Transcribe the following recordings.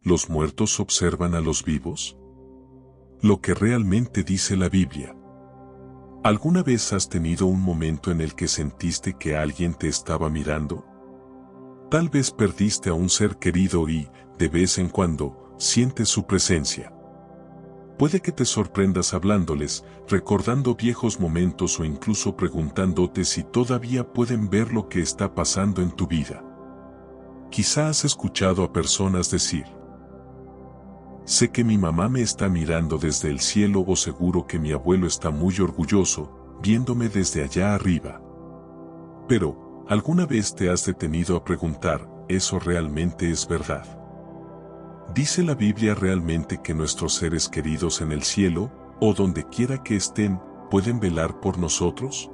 ¿Los muertos observan a los vivos? Lo que realmente dice la Biblia. ¿Alguna vez has tenido un momento en el que sentiste que alguien te estaba mirando? Tal vez perdiste a un ser querido y, de vez en cuando, sientes su presencia. Puede que te sorprendas hablándoles, recordando viejos momentos o incluso preguntándote si todavía pueden ver lo que está pasando en tu vida. Quizá has escuchado a personas decir: sé que mi mamá me está mirando desde el cielo, o seguro que mi abuelo está muy orgulloso, viéndome desde allá arriba. Pero, ¿alguna vez te has detenido a preguntar, ¿eso realmente es verdad? ¿Dice la Biblia realmente que nuestros seres queridos en el cielo, o donde quiera que estén, pueden velar por nosotros?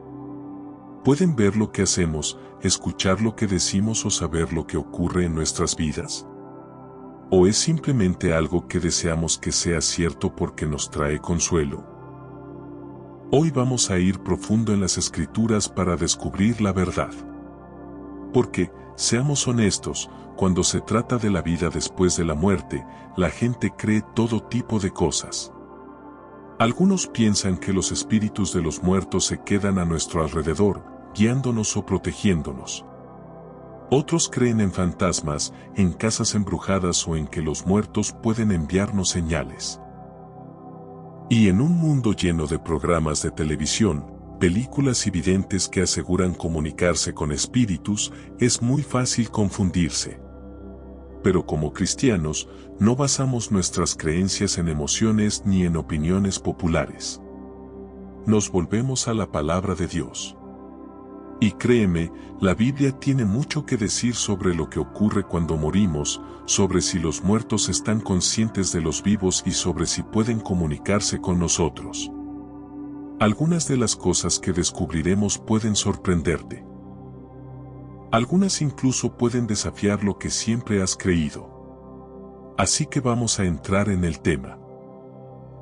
¿Pueden ver lo que hacemos, escuchar lo que decimos o saber lo que ocurre en nuestras vidas? ¿O es simplemente algo que deseamos que sea cierto porque nos trae consuelo? Hoy vamos a ir profundo en las Escrituras para descubrir la verdad. Porque, seamos honestos, cuando se trata de la vida después de la muerte, la gente cree todo tipo de cosas. Algunos piensan que los espíritus de los muertos se quedan a nuestro alrededor, guiándonos o protegiéndonos. Otros creen en fantasmas, en casas embrujadas o en que los muertos pueden enviarnos señales. Y en un mundo lleno de programas de televisión, películas y videntes que aseguran comunicarse con espíritus, es muy fácil confundirse. Pero como cristianos, no basamos nuestras creencias en emociones ni en opiniones populares. Nos volvemos a la palabra de Dios. Y créeme, la Biblia tiene mucho que decir sobre lo que ocurre cuando morimos, sobre si los muertos están conscientes de los vivos y sobre si pueden comunicarse con nosotros. Algunas de las cosas que descubriremos pueden sorprenderte. Algunas incluso pueden desafiar lo que siempre has creído. Así que vamos a entrar en el tema.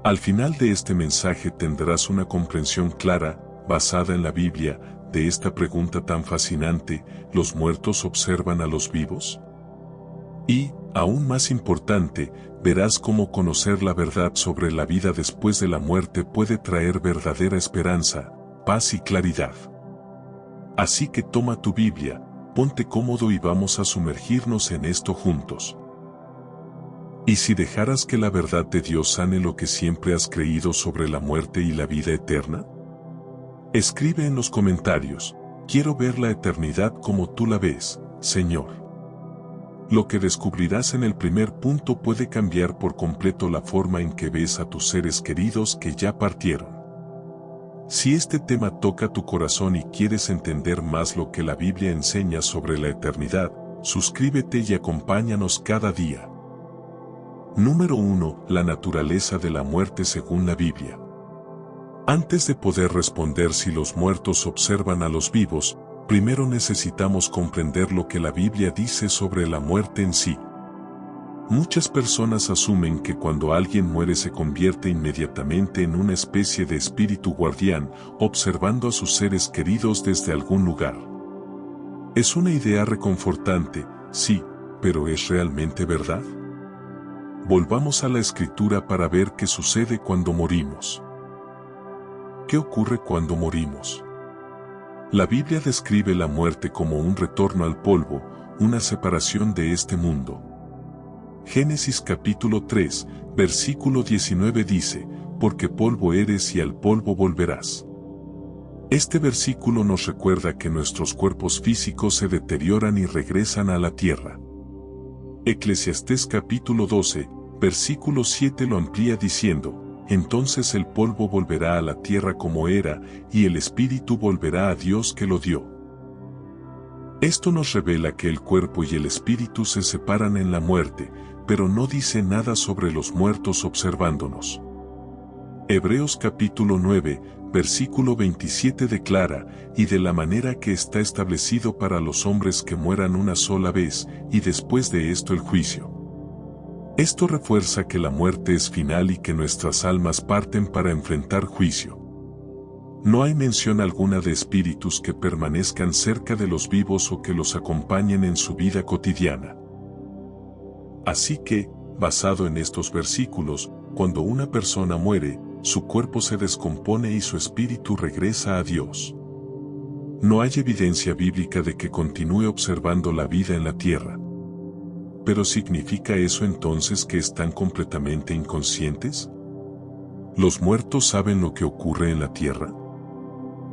Al final de este mensaje tendrás una comprensión clara, basada en la Biblia, de esta pregunta tan fascinante: ¿los muertos observan a los vivos? Y, aún más importante, verás cómo conocer la verdad sobre la vida después de la muerte puede traer verdadera esperanza, paz y claridad. Así que toma tu Biblia, ponte cómodo y vamos a sumergirnos en esto juntos. ¿Y si dejaras que la verdad de Dios sane lo que siempre has creído sobre la muerte y la vida eterna? Escribe en los comentarios: quiero ver la eternidad como tú la ves, Señor. Lo que descubrirás en el primer punto puede cambiar por completo la forma en que ves a tus seres queridos que ya partieron. Si este tema toca tu corazón y quieres entender más lo que la Biblia enseña sobre la eternidad, suscríbete y acompáñanos cada día. Número 1. La naturaleza de la muerte según la Biblia. Antes de poder responder si los muertos observan a los vivos, primero necesitamos comprender lo que la Biblia dice sobre la muerte en sí. Muchas personas asumen que cuando alguien muere se convierte inmediatamente en una especie de espíritu guardián, observando a sus seres queridos desde algún lugar. Es una idea reconfortante, sí, pero ¿es realmente verdad? Volvamos a la Escritura para ver qué sucede cuando morimos. ¿Qué ocurre cuando morimos? La Biblia describe la muerte como un retorno al polvo, una separación de este mundo. Génesis capítulo 3, versículo 19 dice: porque polvo eres y al polvo volverás. Este versículo nos recuerda que nuestros cuerpos físicos se deterioran y regresan a la tierra. Eclesiastés capítulo 12, versículo 7 lo amplía diciendo: entonces el polvo volverá a la tierra como era, y el espíritu volverá a Dios que lo dio. Esto nos revela que el cuerpo y el espíritu se separan en la muerte, pero no dice nada sobre los muertos observándonos. Hebreos capítulo 9, versículo 27 declara: y de la manera que está establecido para los hombres que mueran una sola vez, y después de esto el juicio. Esto refuerza que la muerte es final y que nuestras almas parten para enfrentar juicio. No hay mención alguna de espíritus que permanezcan cerca de los vivos o que los acompañen en su vida cotidiana. Así que, basado en estos versículos, cuando una persona muere, su cuerpo se descompone y su espíritu regresa a Dios. No hay evidencia bíblica de que continúe observando la vida en la tierra. ¿Pero significa eso entonces que están completamente inconscientes? ¿Los muertos saben lo que ocurre en la tierra?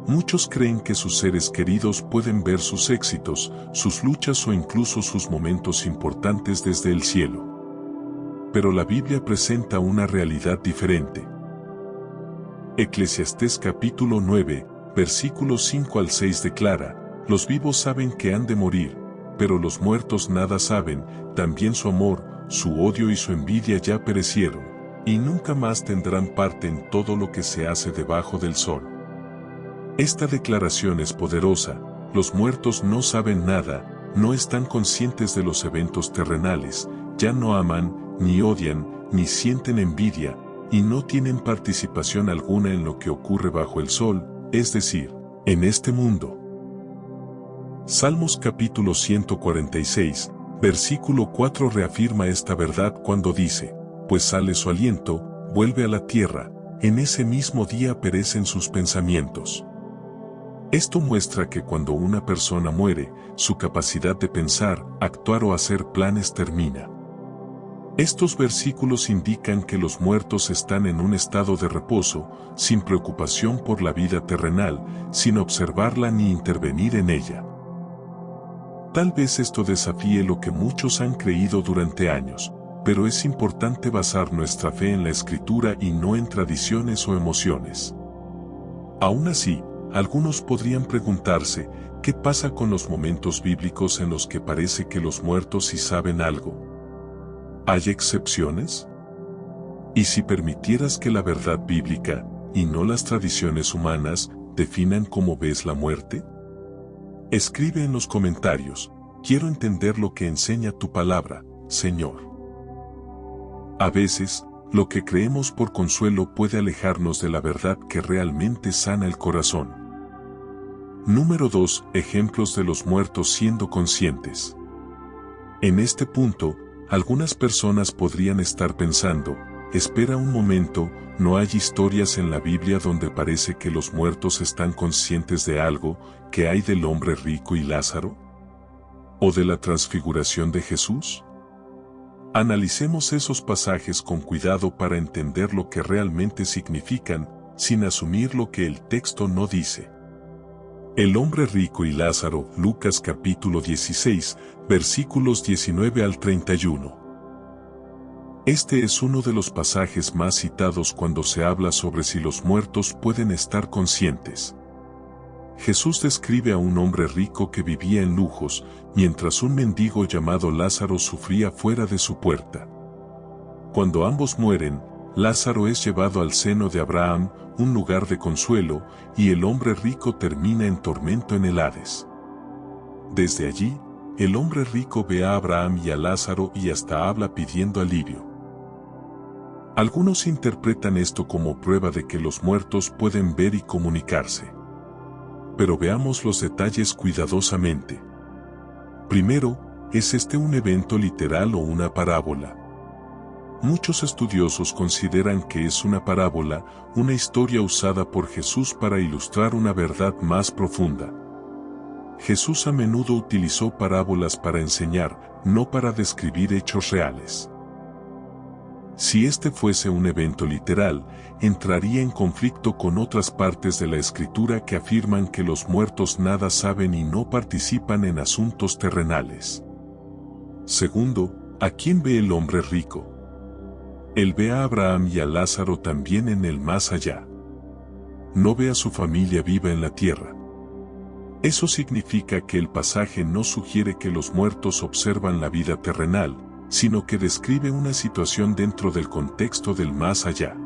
Muchos creen que sus seres queridos pueden ver sus éxitos, sus luchas o incluso sus momentos importantes desde el cielo. Pero la Biblia presenta una realidad diferente. Eclesiastés capítulo 9, versículos 5 al 6 declara: los vivos saben que han de morir, pero los muertos nada saben, también su amor, su odio y su envidia ya perecieron, y nunca más tendrán parte en todo lo que se hace debajo del sol. Esta declaración es poderosa. Los muertos no saben nada, no están conscientes de los eventos terrenales, ya no aman, ni odian, ni sienten envidia, y no tienen participación alguna en lo que ocurre bajo el sol, es decir, en este mundo. Salmos capítulo 146, versículo 4 reafirma esta verdad cuando dice: pues sale su aliento, vuelve a la tierra, en ese mismo día perecen sus pensamientos. Esto muestra que cuando una persona muere, su capacidad de pensar, actuar o hacer planes termina. Estos versículos indican que los muertos están en un estado de reposo, sin preocupación por la vida terrenal, sin observarla ni intervenir en ella. Tal vez esto desafíe lo que muchos han creído durante años, pero es importante basar nuestra fe en la Escritura y no en tradiciones o emociones. Aún así, algunos podrían preguntarse, ¿qué pasa con los momentos bíblicos en los que parece que los muertos sí saben algo? ¿Hay excepciones? ¿Y si permitieras que la verdad bíblica, y no las tradiciones humanas, definan cómo ves la muerte? Escribe en los comentarios: quiero entender lo que enseña tu palabra, Señor. A veces, lo que creemos por consuelo puede alejarnos de la verdad que realmente sana el corazón. Número 2. Ejemplos de los muertos siendo conscientes. En este punto, algunas personas podrían estar pensando: espera un momento, ¿no hay historias en la Biblia donde parece que los muertos están conscientes de algo? ¿Qué hay del hombre rico y Lázaro? ¿O de la transfiguración de Jesús? Analicemos esos pasajes con cuidado para entender lo que realmente significan, sin asumir lo que el texto no dice. El hombre rico y Lázaro, Lucas capítulo 16, versículos 19 al 31. Este es uno de los pasajes más citados cuando se habla sobre si los muertos pueden estar conscientes. Jesús describe a un hombre rico que vivía en lujos, mientras un mendigo llamado Lázaro sufría fuera de su puerta. Cuando ambos mueren, Lázaro es llevado al seno de Abraham, un lugar de consuelo, y el hombre rico termina en tormento en el Hades. Desde allí, el hombre rico ve a Abraham y a Lázaro y hasta habla pidiendo alivio. Algunos interpretan esto como prueba de que los muertos pueden ver y comunicarse. Pero veamos los detalles cuidadosamente. Primero, ¿es este un evento literal o una parábola? Muchos estudiosos consideran que es una parábola, una historia usada por Jesús para ilustrar una verdad más profunda. Jesús a menudo utilizó parábolas para enseñar, no para describir hechos reales. Si este fuese un evento literal, entraría en conflicto con otras partes de la Escritura que afirman que los muertos nada saben y no participan en asuntos terrenales. Segundo, ¿a quién ve el hombre rico? Él ve a Abraham y a Lázaro también en el más allá. No ve a su familia viva en la tierra. Eso significa que el pasaje no sugiere que los muertos observan la vida terrenal, sino que describe una situación dentro del contexto del más allá.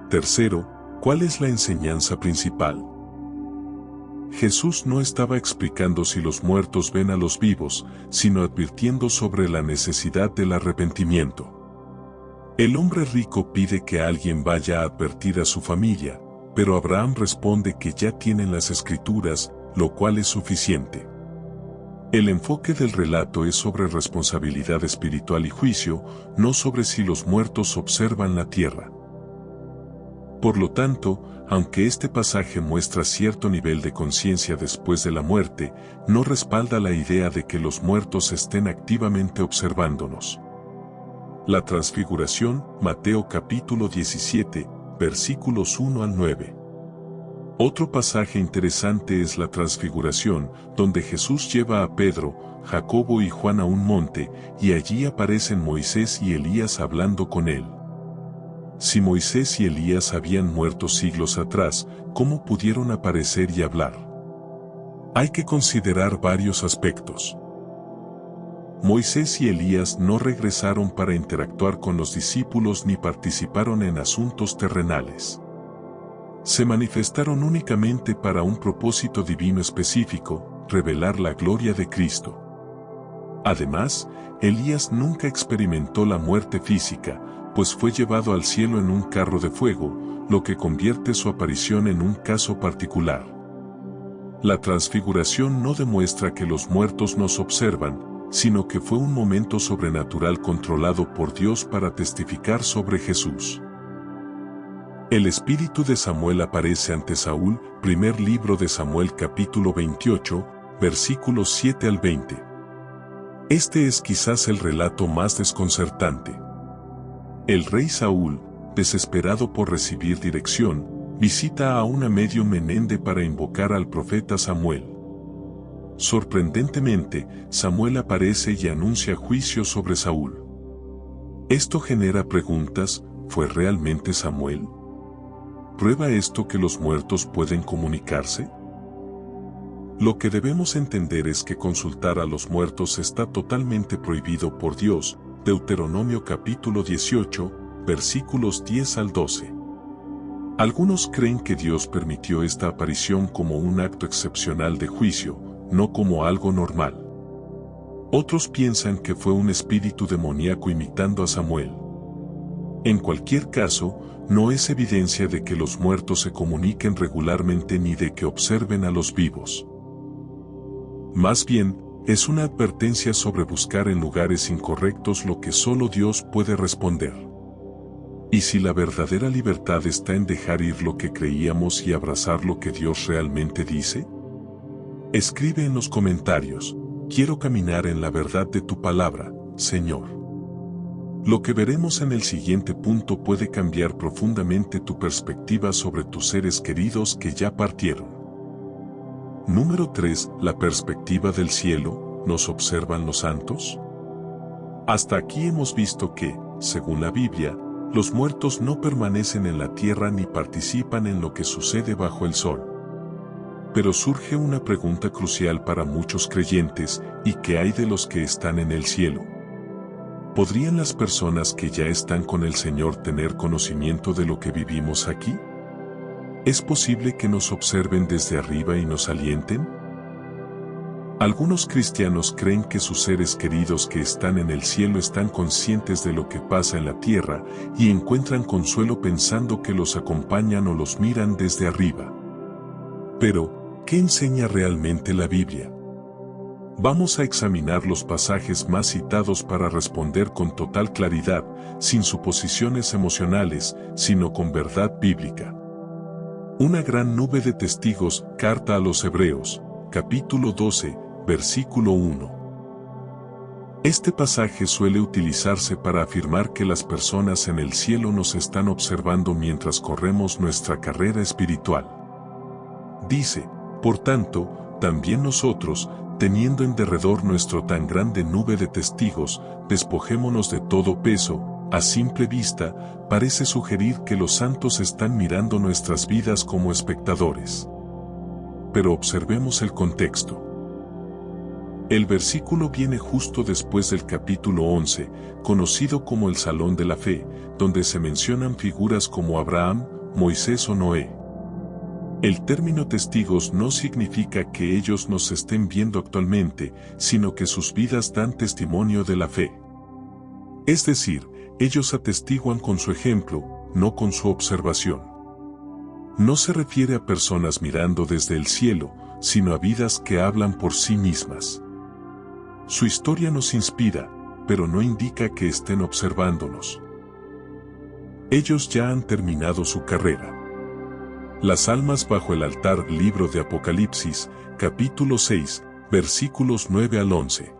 Tercero, ¿cuál es la enseñanza principal? Jesús no estaba explicando si los muertos ven a los vivos, sino advirtiendo sobre la necesidad del arrepentimiento. El hombre rico pide que alguien vaya a advertir a su familia, pero Abraham responde que ya tienen las Escrituras, lo cual es suficiente. El enfoque del relato es sobre responsabilidad espiritual y juicio, no sobre si los muertos observan la tierra. Por lo tanto, aunque este pasaje muestra cierto nivel de conciencia después de la muerte, no respalda la idea de que los muertos estén activamente observándonos. La transfiguración, Mateo capítulo 17, versículos 1 al 9. Otro pasaje interesante es la transfiguración, donde Jesús lleva a Pedro, Jacobo y Juan a un monte, y allí aparecen Moisés y Elías hablando con él. Si Moisés y Elías habían muerto siglos atrás, ¿cómo pudieron aparecer y hablar? Hay que considerar varios aspectos. Moisés y Elías no regresaron para interactuar con los discípulos ni participaron en asuntos terrenales. Se manifestaron únicamente para un propósito divino específico, revelar la gloria de Cristo. Además, Elías nunca experimentó la muerte física, pues fue llevado al cielo en un carro de fuego, lo que convierte su aparición en un caso particular. La transfiguración no demuestra que los muertos nos observan, sino que fue un momento sobrenatural controlado por Dios para testificar sobre Jesús. El espíritu de Samuel aparece ante Saúl, primer libro de Samuel capítulo 28, versículos 7 al 20. Este es quizás el relato más desconcertante. El rey Saúl, desesperado por recibir dirección, visita a una medium Menende para invocar al profeta Samuel. Sorprendentemente, Samuel aparece y anuncia juicio sobre Saúl. Esto genera preguntas: ¿fue realmente Samuel? ¿Prueba esto que los muertos pueden comunicarse? Lo que debemos entender es que consultar a los muertos está totalmente prohibido por Dios, Deuteronomio capítulo 18, versículos 10 al 12. Algunos creen que Dios permitió esta aparición como un acto excepcional de juicio, no como algo normal. Otros piensan que fue un espíritu demoníaco imitando a Samuel. En cualquier caso, no es evidencia de que los muertos se comuniquen regularmente ni de que observen a los vivos. Más bien, es una advertencia sobre buscar en lugares incorrectos lo que solo Dios puede responder. ¿Y si la verdadera libertad está en dejar ir lo que creíamos y abrazar lo que Dios realmente dice? Escribe en los comentarios: quiero caminar en la verdad de tu palabra, Señor. Lo que veremos en el siguiente punto puede cambiar profundamente tu perspectiva sobre tus seres queridos que ya partieron. Número 3. La perspectiva del cielo. ¿Nos observan los santos? Hasta aquí hemos visto que, según la Biblia, los muertos no permanecen en la tierra ni participan en lo que sucede bajo el sol. Pero surge una pregunta crucial para muchos creyentes: ¿y qué hay de los que están en el cielo? ¿Podrían las personas que ya están con el Señor tener conocimiento de lo que vivimos aquí? ¿Es posible que nos observen desde arriba y nos alienten? Algunos cristianos creen que sus seres queridos que están en el cielo están conscientes de lo que pasa en la tierra y encuentran consuelo pensando que los acompañan o los miran desde arriba. Pero, ¿qué enseña realmente la Biblia? Vamos a examinar los pasajes más citados para responder con total claridad, sin suposiciones emocionales, sino con verdad bíblica. Una gran nube de testigos, carta a los Hebreos, capítulo 12, versículo 1. Este pasaje suele utilizarse para afirmar que las personas en el cielo nos están observando mientras corremos nuestra carrera espiritual. Dice: por tanto, también nosotros, teniendo en derredor nuestro tan grande nube de testigos, despojémonos de todo peso. A simple vista, parece sugerir que los santos están mirando nuestras vidas como espectadores. Pero observemos el contexto. El versículo viene justo después del capítulo 11, conocido como el Salón de la Fe, donde se mencionan figuras como Abraham, Moisés o Noé. El término testigos no significa que ellos nos estén viendo actualmente, sino que sus vidas dan testimonio de la fe. Es decir, ellos atestiguan con su ejemplo, no con su observación. No se refiere a personas mirando desde el cielo, sino a vidas que hablan por sí mismas. Su historia nos inspira, pero no indica que estén observándonos. Ellos ya han terminado su carrera. Las almas bajo el altar. Libro de Apocalipsis, capítulo 6, versículos 9 al 11.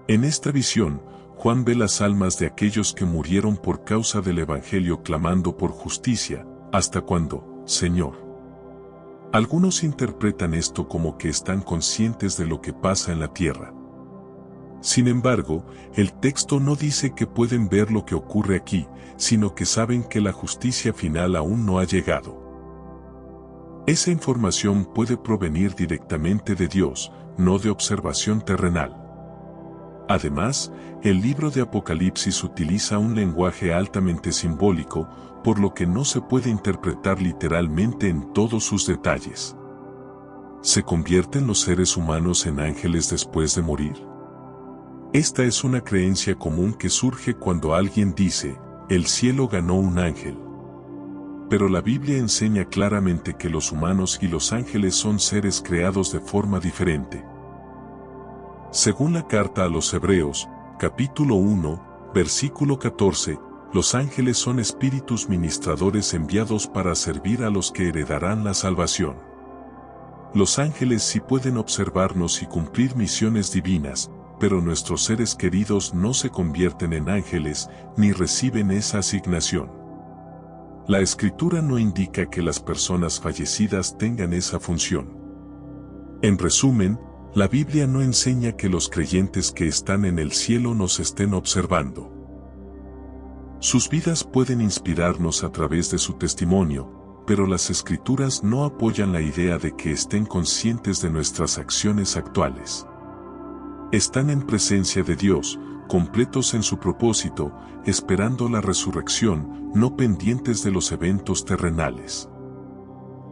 En esta visión, Juan ve las almas de aquellos que murieron por causa del Evangelio clamando por justicia. ¿Hasta cuándo, Señor? Algunos interpretan esto como que están conscientes de lo que pasa en la tierra. Sin embargo, el texto no dice que pueden ver lo que ocurre aquí, sino que saben que la justicia final aún no ha llegado. Esa información puede provenir directamente de Dios, no de observación terrenal. Además, el libro de Apocalipsis utiliza un lenguaje altamente simbólico, por lo que no se puede interpretar literalmente en todos sus detalles. ¿Se convierten los seres humanos en ángeles después de morir? Esta es una creencia común que surge cuando alguien dice, el cielo ganó un ángel. Pero la Biblia enseña claramente que los humanos y los ángeles son seres creados de forma diferente. Según la carta a los Hebreos, capítulo 1, versículo 14, los ángeles son espíritus ministradores enviados para servir a los que heredarán la salvación. Los ángeles sí pueden observarnos y cumplir misiones divinas, pero nuestros seres queridos no se convierten en ángeles ni reciben esa asignación. La Escritura no indica que las personas fallecidas tengan esa función. En resumen, la Biblia no enseña que los creyentes que están en el cielo nos estén observando. Sus vidas pueden inspirarnos a través de su testimonio, pero las Escrituras no apoyan la idea de que estén conscientes de nuestras acciones actuales. Están en presencia de Dios, completos en su propósito, esperando la resurrección, no pendientes de los eventos terrenales.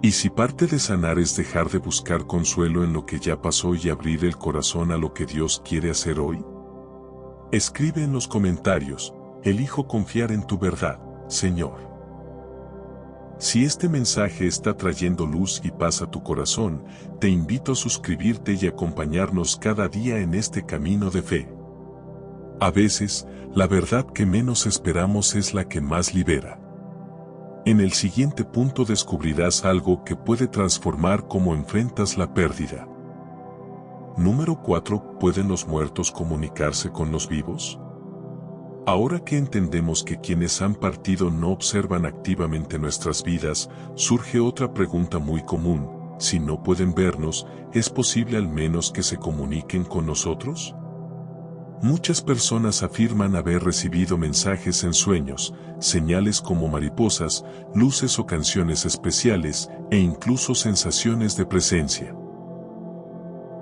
¿Y si parte de sanar es dejar de buscar consuelo en lo que ya pasó y abrir el corazón a lo que Dios quiere hacer hoy? Escribe en los comentarios, elijo confiar en tu verdad, Señor. Si este mensaje está trayendo luz y paz a tu corazón, te invito a suscribirte y acompañarnos cada día en este camino de fe. A veces, la verdad que menos esperamos es la que más libera. En el siguiente punto descubrirás algo que puede transformar cómo enfrentas la pérdida. Número 4. ¿Pueden los muertos comunicarse con los vivos? Ahora que entendemos que quienes han partido no observan activamente nuestras vidas, surge otra pregunta muy común: si no pueden vernos, ¿es posible al menos que se comuniquen con nosotros? Muchas personas afirman haber recibido mensajes en sueños, señales como mariposas, luces o canciones especiales, e incluso sensaciones de presencia.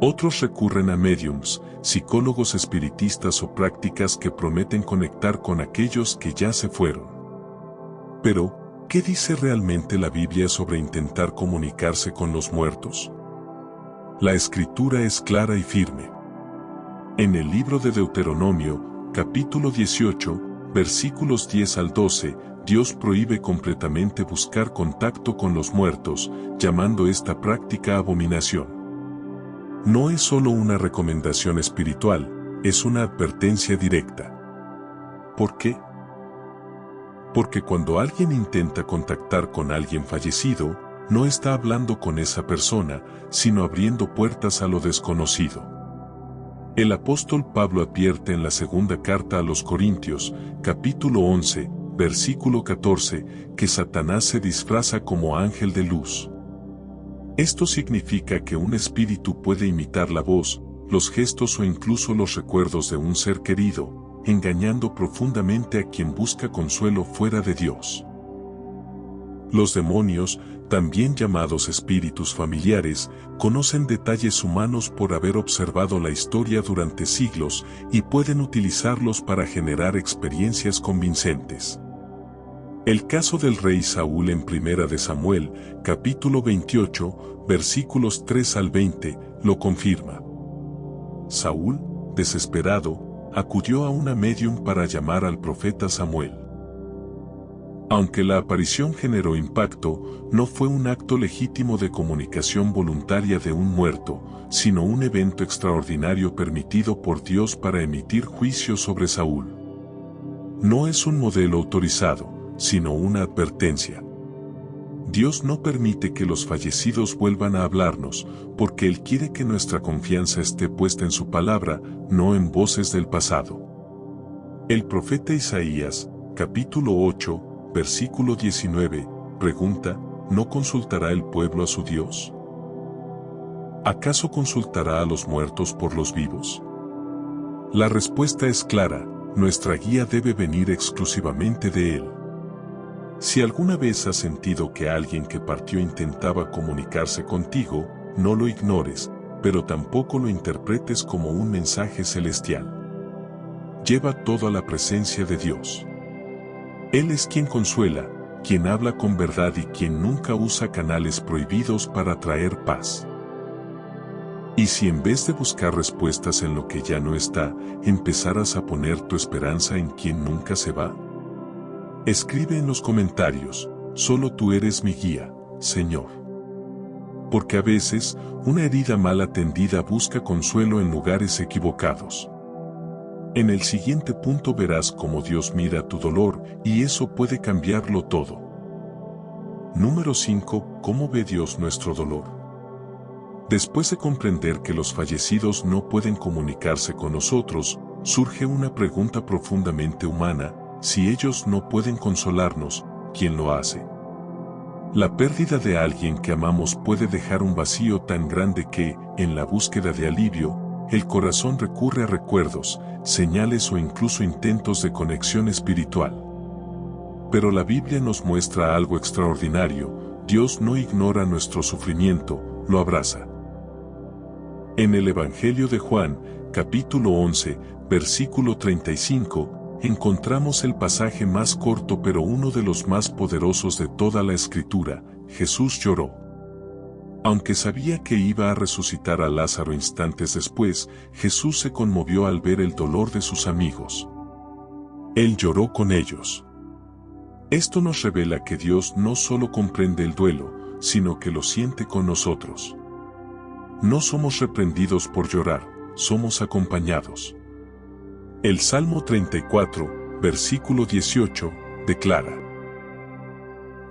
Otros recurren a médiums, psicólogos espiritistas o prácticas que prometen conectar con aquellos que ya se fueron. Pero, ¿qué dice realmente la Biblia sobre intentar comunicarse con los muertos? La Escritura es clara y firme. En el libro de Deuteronomio, capítulo 18, versículos 10 al 12, Dios prohíbe completamente buscar contacto con los muertos, llamando esta práctica abominación. No es solo una recomendación espiritual, es una advertencia directa. ¿Por qué? Porque cuando alguien intenta contactar con alguien fallecido, no está hablando con esa persona, sino abriendo puertas a lo desconocido. El apóstol Pablo advierte en la segunda carta a los Corintios, capítulo 11, versículo 14, que Satanás se disfraza como ángel de luz. Esto significa que un espíritu puede imitar la voz, los gestos o incluso los recuerdos de un ser querido, engañando profundamente a quien busca consuelo fuera de Dios. Los demonios, también llamados espíritus familiares, conocen detalles humanos por haber observado la historia durante siglos y pueden utilizarlos para generar experiencias convincentes. El caso del rey Saúl en Primera de Samuel, capítulo 28, versículos 3 al 20, lo confirma. Saúl, desesperado, acudió a una médium para llamar al profeta Samuel. Aunque la aparición generó impacto, no fue un acto legítimo de comunicación voluntaria de un muerto, sino un evento extraordinario permitido por Dios para emitir juicio sobre Saúl. No es un modelo autorizado, sino una advertencia. Dios no permite que los fallecidos vuelvan a hablarnos, porque Él quiere que nuestra confianza esté puesta en su palabra, no en voces del pasado. El profeta Isaías, capítulo 8, versículo 19, pregunta, ¿no consultará el pueblo a su Dios? ¿Acaso consultará a los muertos por los vivos? La respuesta es clara, nuestra guía debe venir exclusivamente de Él. Si alguna vez has sentido que alguien que partió intentaba comunicarse contigo, no lo ignores, pero tampoco lo interpretes como un mensaje celestial. Lleva todo a la presencia de Dios. Él es quien consuela, quien habla con verdad y quien nunca usa canales prohibidos para traer paz. Y si en vez de buscar respuestas en lo que ya no está, empezaras a poner tu esperanza en quien nunca se va. Escribe en los comentarios, solo tú eres mi guía, Señor. Porque a veces, una herida mal atendida busca consuelo en lugares equivocados. En el siguiente punto verás cómo Dios mira tu dolor y eso puede cambiarlo todo. Número 5. ¿Cómo ve Dios nuestro dolor? Después de comprender que los fallecidos no pueden comunicarse con nosotros, surge una pregunta profundamente humana: si ellos no pueden consolarnos, ¿quién lo hace? La pérdida de alguien que amamos puede dejar un vacío tan grande que, en la búsqueda de alivio, el corazón recurre a recuerdos, señales o incluso intentos de conexión espiritual. Pero la Biblia nos muestra algo extraordinario: Dios no ignora nuestro sufrimiento, lo abraza. En el Evangelio de Juan, capítulo 11, versículo 35, encontramos el pasaje más corto pero uno de los más poderosos de toda la Escritura: Jesús lloró. Aunque sabía que iba a resucitar a Lázaro instantes después, Jesús se conmovió al ver el dolor de sus amigos. Él lloró con ellos. Esto nos revela que Dios no solo comprende el duelo, sino que lo siente con nosotros. No somos reprendidos por llorar, somos acompañados. El Salmo 34, versículo 18, declara: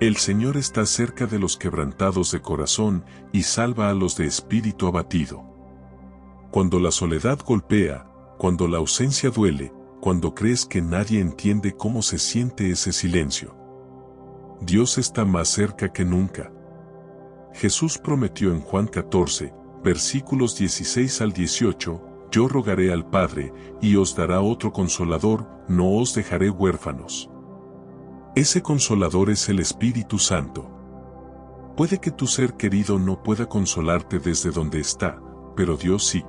El Señor está cerca de los quebrantados de corazón y salva a los de espíritu abatido. Cuando la soledad golpea, cuando la ausencia duele, cuando crees que nadie entiende cómo se siente ese silencio, Dios está más cerca que nunca. Jesús prometió en Juan 14, versículos 16 al 18, Yo rogaré al Padre, y os dará otro Consolador, no os dejaré huérfanos. Ese Consolador es el Espíritu Santo. Puede que tu ser querido no pueda consolarte desde donde está, pero Dios sí.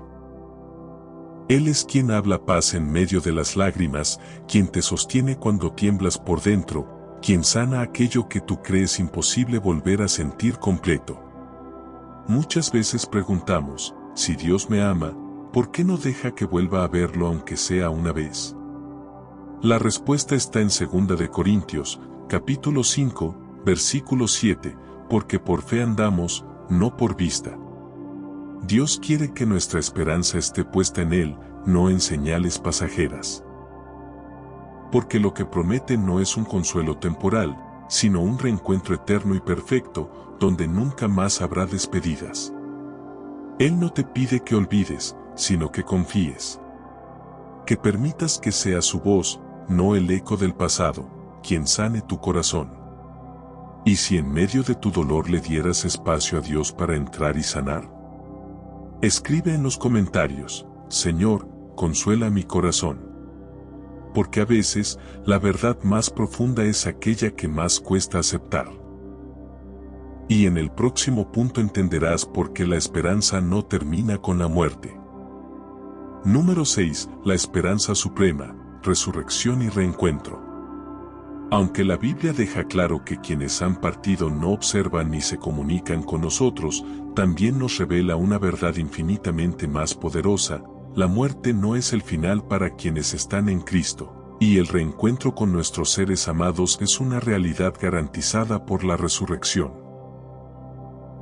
Él es quien habla paz en medio de las lágrimas, quien te sostiene cuando tiemblas por dentro, quien sana aquello que tú crees imposible volver a sentir completo. Muchas veces preguntamos, si Dios me ama, ¿por qué no deja que vuelva a verlo aunque sea una vez? La respuesta está en 2 de Corintios, capítulo 5, versículo 7, porque por fe andamos, no por vista. Dios quiere que nuestra esperanza esté puesta en Él, no en señales pasajeras. Porque lo que promete no es un consuelo temporal, sino un reencuentro eterno y perfecto, donde nunca más habrá despedidas. Él no te pide que olvides, sino que confíes. Que permitas que sea su voz, no el eco del pasado, quien sane tu corazón. ¿Y si en medio de tu dolor le dieras espacio a Dios para entrar y sanar? Escribe en los comentarios, Señor, consuela mi corazón. Porque a veces, la verdad más profunda es aquella que más cuesta aceptar. Y en el próximo punto entenderás por qué la esperanza no termina con la muerte. Número 6. La esperanza suprema, resurrección y reencuentro. Aunque la Biblia deja claro que quienes han partido no observan ni se comunican con nosotros, también nos revela una verdad infinitamente más poderosa: la muerte no es el final para quienes están en Cristo, Y el reencuentro con nuestros seres amados es una realidad garantizada por la resurrección.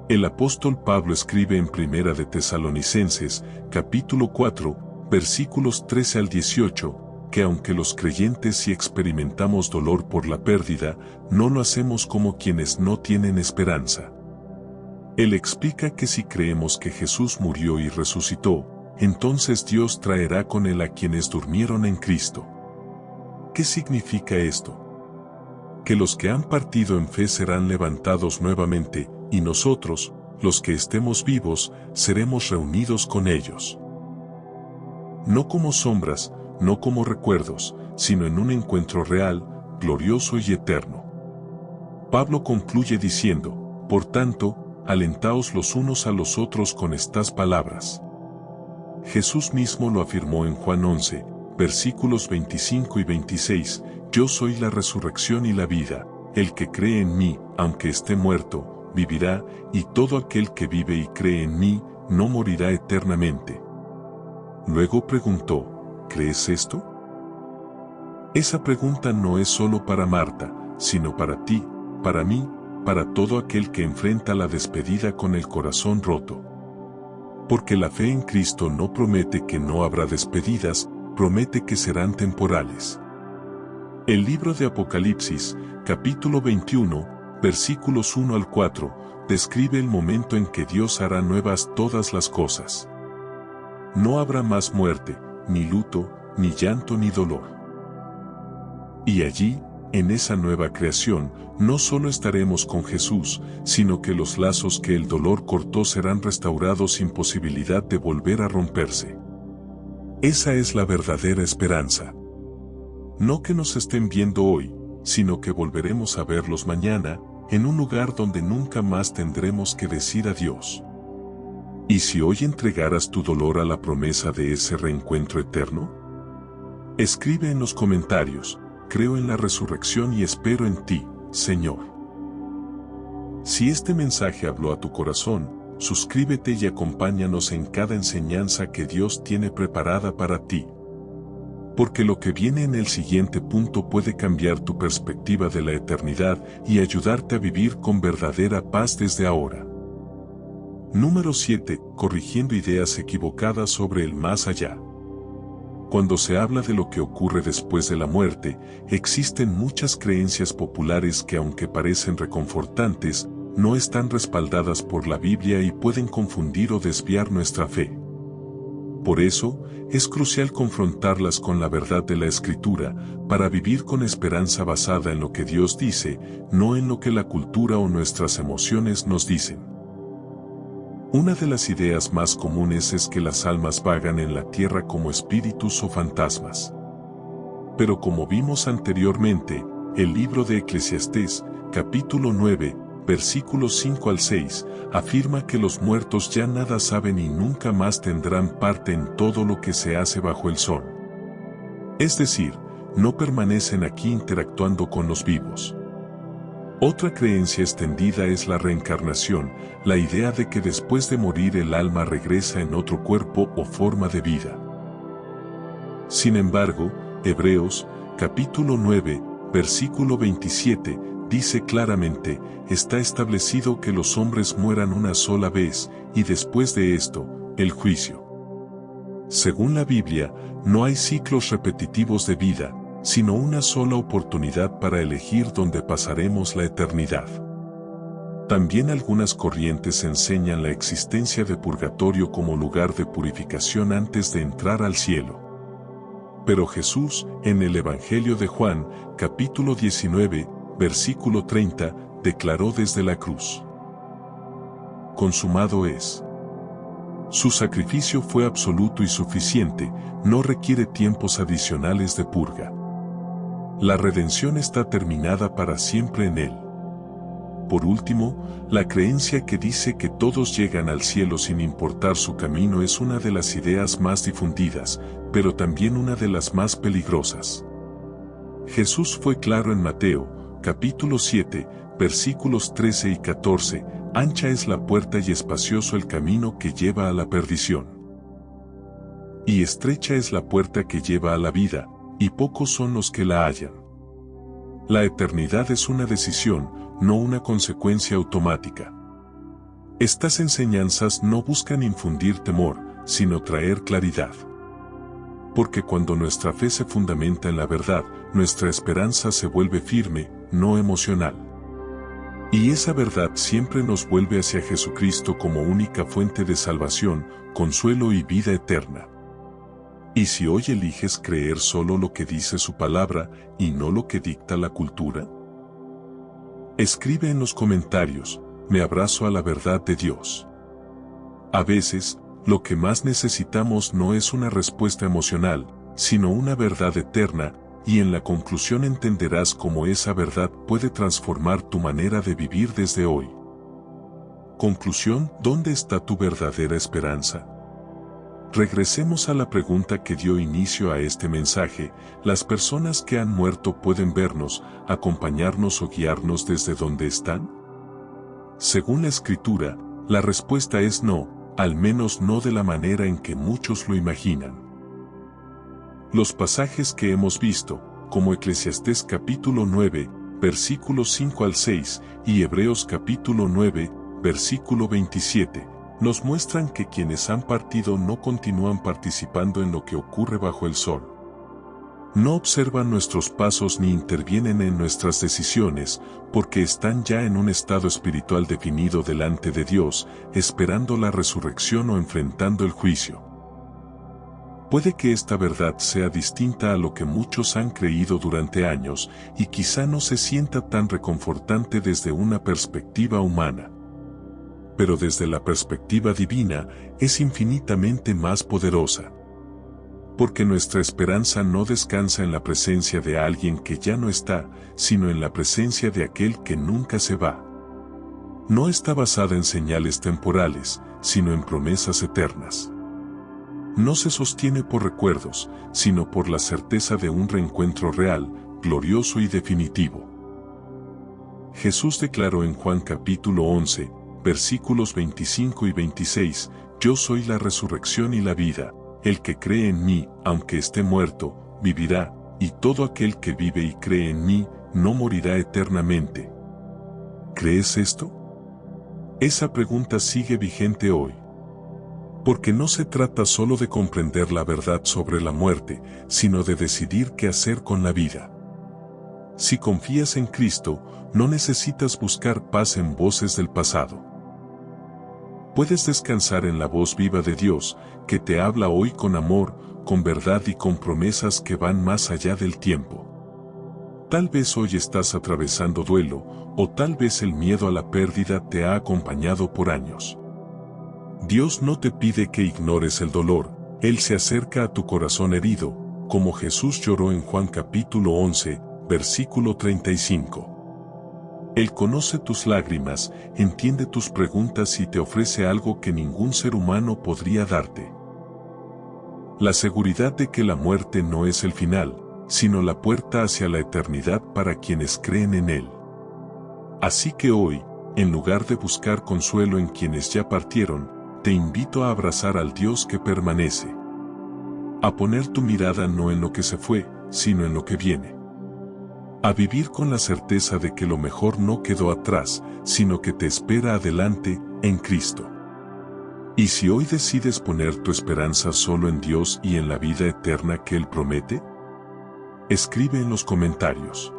El apóstol Pablo escribe en Primera de Tesalonicenses, capítulo 4, versículos 13 al 18, que aunque los creyentes sí experimentamos dolor por la pérdida, no lo hacemos como quienes no tienen esperanza. Él explica que si creemos que Jesús murió y resucitó, entonces Dios traerá con él a quienes durmieron en Cristo. ¿Qué significa esto? Que los que han partido en fe serán levantados nuevamente, y nosotros, los que estemos vivos, seremos reunidos con ellos. No como sombras, no como recuerdos, sino en un encuentro real, glorioso y eterno. Pablo concluye diciendo, por tanto, alentaos los unos a los otros con estas palabras. Jesús mismo lo afirmó en Juan 11, versículos 25 y 26, yo soy la resurrección y la vida, el que cree en mí, aunque esté muerto, vivirá, y todo aquel que vive y cree en mí, no morirá eternamente. Luego preguntó, ¿crees esto? Esa pregunta no es solo para Marta, sino para ti, para mí, para todo aquel que enfrenta la despedida con el corazón roto. Porque la fe en Cristo no promete que no habrá despedidas, promete que serán temporales. El libro de Apocalipsis, capítulo 21, versículos 1 al 4, describe el momento en que Dios hará nuevas todas las cosas. No habrá más muerte, ni luto, ni llanto ni dolor. Y allí, en esa nueva creación, no solo estaremos con Jesús, sino que los lazos que el dolor cortó serán restaurados sin posibilidad de volver a romperse. Esa es la verdadera esperanza. No que nos estén viendo hoy, sino que volveremos a verlos mañana, en un lugar donde nunca más tendremos que decir adiós. ¿Y si hoy entregaras tu dolor a la promesa de ese reencuentro eterno? Escribe en los comentarios, creo en la resurrección y espero en ti, Señor. Si este mensaje habló a tu corazón, suscríbete y acompáñanos en cada enseñanza que Dios tiene preparada para ti. Porque lo que viene en el siguiente punto puede cambiar tu perspectiva de la eternidad y ayudarte a vivir con verdadera paz desde ahora. Número 7. Corrigiendo ideas equivocadas sobre el más allá. Cuando se habla de lo que ocurre después de la muerte, existen muchas creencias populares que, aunque parecen reconfortantes, no están respaldadas por la Biblia y pueden confundir o desviar nuestra fe. Por eso, es crucial confrontarlas con la verdad de la Escritura, para vivir con esperanza basada en lo que Dios dice, no en lo que la cultura o nuestras emociones nos dicen. Una de las ideas más comunes es que las almas vagan en la tierra como espíritus o fantasmas. Pero como vimos anteriormente, el libro de Eclesiastés, capítulo 9, versículos 5 al 6, afirma que los muertos ya nada saben y nunca más tendrán parte en todo lo que se hace bajo el sol. Es decir, no permanecen aquí interactuando con los vivos. Otra creencia extendida es la reencarnación, la idea de que después de morir el alma regresa en otro cuerpo o forma de vida. Sin embargo, Hebreos, capítulo 9, versículo 27, dice claramente, está establecido que los hombres mueran una sola vez, y después de esto, el juicio. Según la Biblia, no hay ciclos repetitivos de vida, sino una sola oportunidad para elegir dónde pasaremos la eternidad. También algunas corrientes enseñan la existencia de purgatorio como lugar de purificación antes de entrar al cielo. Pero Jesús, en el Evangelio de Juan, capítulo 19, versículo 30, declaró desde la cruz: consumado es. Su sacrificio fue absoluto y suficiente, no requiere tiempos adicionales de purga. La redención está terminada para siempre en Él. Por último, la creencia que dice que todos llegan al cielo sin importar su camino es una de las ideas más difundidas, pero también una de las más peligrosas. Jesús fue claro en Mateo, capítulo 7, versículos 13 y 14, ancha es la puerta y espacioso el camino que lleva a la perdición. Y estrecha es la puerta que lleva a la vida, y pocos son los que la hallan. La eternidad es una decisión, no una consecuencia automática. Estas enseñanzas no buscan infundir temor, sino traer claridad. Porque cuando nuestra fe se fundamenta en la verdad, nuestra esperanza se vuelve firme, no emocional. Y esa verdad siempre nos vuelve hacia Jesucristo como única fuente de salvación, consuelo y vida eterna. ¿Y si hoy eliges creer solo lo que dice su palabra y no lo que dicta la cultura? Escribe en los comentarios, me abrazo a la verdad de Dios. A veces, lo que más necesitamos no es una respuesta emocional, sino una verdad eterna, y en la conclusión entenderás cómo esa verdad puede transformar tu manera de vivir desde hoy. Conclusión, ¿dónde está tu verdadera esperanza? Regresemos a la pregunta que dio inicio a este mensaje: ¿las personas que han muerto pueden vernos, acompañarnos o guiarnos desde donde están? Según la Escritura, la respuesta es no, al menos no de la manera en que muchos lo imaginan. Los pasajes que hemos visto, como Eclesiastés capítulo 9, versículos 5 al 6, y Hebreos capítulo 9, versículo 27, nos muestran que quienes han partido no continúan participando en lo que ocurre bajo el sol. No observan nuestros pasos ni intervienen en nuestras decisiones, porque están ya en un estado espiritual definido delante de Dios, esperando la resurrección o enfrentando el juicio. Puede que esta verdad sea distinta a lo que muchos han creído durante años, y quizá no se sienta tan reconfortante desde una perspectiva humana. Pero desde la perspectiva divina, es infinitamente más poderosa. Porque nuestra esperanza no descansa en la presencia de alguien que ya no está, sino en la presencia de aquel que nunca se va. No está basada en señales temporales, sino en promesas eternas. No se sostiene por recuerdos, sino por la certeza de un reencuentro real, glorioso y definitivo. Jesús declaró en Juan capítulo 11, versículos 25 y 26, «Yo soy la resurrección y la vida, el que cree en mí, aunque esté muerto, vivirá, y todo aquel que vive y cree en mí, no morirá eternamente». ¿Crees esto? Esa pregunta sigue vigente hoy. Porque no se trata solo de comprender la verdad sobre la muerte, sino de decidir qué hacer con la vida. Si confías en Cristo, no necesitas buscar paz en voces del pasado. Puedes descansar en la voz viva de Dios, que te habla hoy con amor, con verdad y con promesas que van más allá del tiempo. Tal vez hoy estás atravesando duelo, o tal vez el miedo a la pérdida te ha acompañado por años. Dios no te pide que ignores el dolor, Él se acerca a tu corazón herido, como Jesús lloró en Juan capítulo 11, versículo 35. Él conoce tus lágrimas, entiende tus preguntas y te ofrece algo que ningún ser humano podría darte. La seguridad de que la muerte no es el final, sino la puerta hacia la eternidad para quienes creen en Él. Así que hoy, en lugar de buscar consuelo en quienes ya partieron, te invito a abrazar al Dios que permanece. A poner tu mirada no en lo que se fue, sino en lo que viene. A vivir con la certeza de que lo mejor no quedó atrás, sino que te espera adelante, en Cristo. ¿Y si hoy decides poner tu esperanza solo en Dios y en la vida eterna que Él promete? Escribe en los comentarios.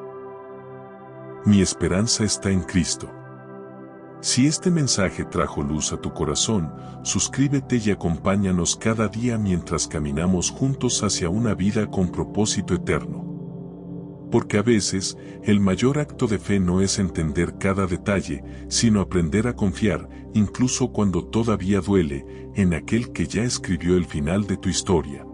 Mi esperanza está en Cristo. Si este mensaje trajo luz a tu corazón, suscríbete y acompáñanos cada día mientras caminamos juntos hacia una vida con propósito eterno. Porque a veces, el mayor acto de fe no es entender cada detalle, sino aprender a confiar, incluso cuando todavía duele, en aquel que ya escribió el final de tu historia.